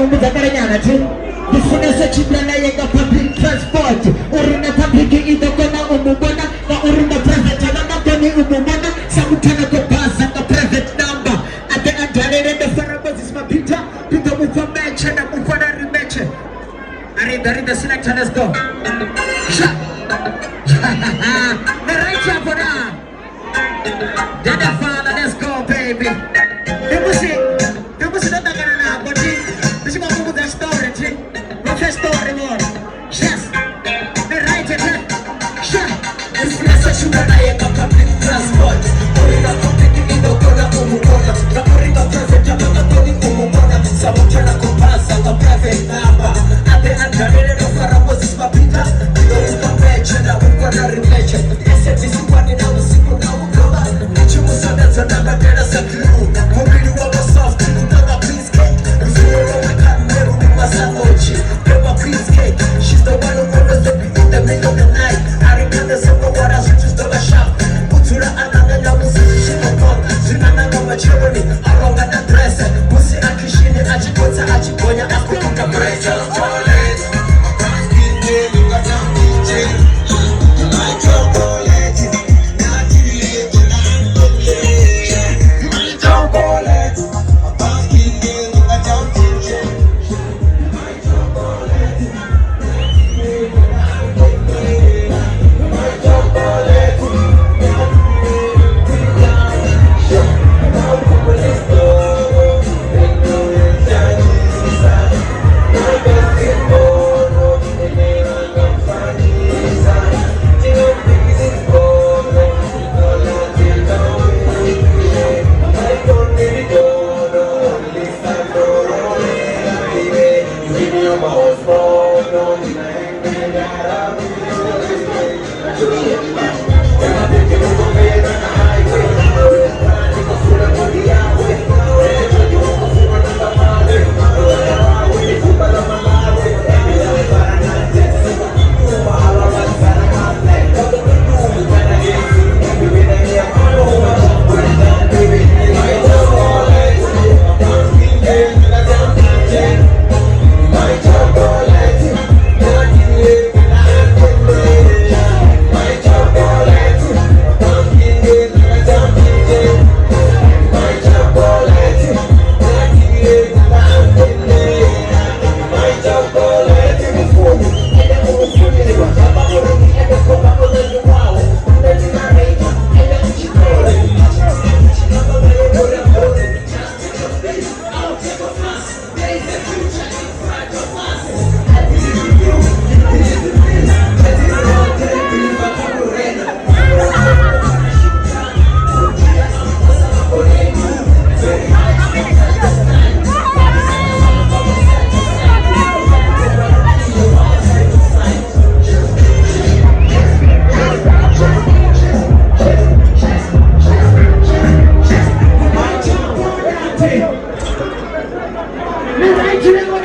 umuza karanyana tu bifunesa chidana yenga public transport uruna public idokona umubona na uruna private na koni umubona samutana ko basa ka private number ate andarere the farabas is my Peter with a match and I'm for a rematch. Are the selection, let's go. The right hand for that. Then the father, let's go, baby. They must not get an hour, but this is going to move the story. What's the story, more? Yes. The right hand. It's not such a public transport. Or in a public in the corner of Mukona. The Korea private, I'm not going to Mukona. Samutana Kupasa, a private number. At the end, the Farabos is my Peter. We don't do a match and I will go to rematch. SFC one in our single now. You must have that's another better second. Hoping you want a soft, you never please cake. If you don't know, I can't never be my Sanochi. Never please cake. She's the one who always let me in the middle of the night. I reckon there's some more water, she just don't shop. Put to the another level, she don't come. She don't know my journey. I don't got that dress. Pussy, I can shit it. I just put her, I just put her. I put her, I just put her. Nigeria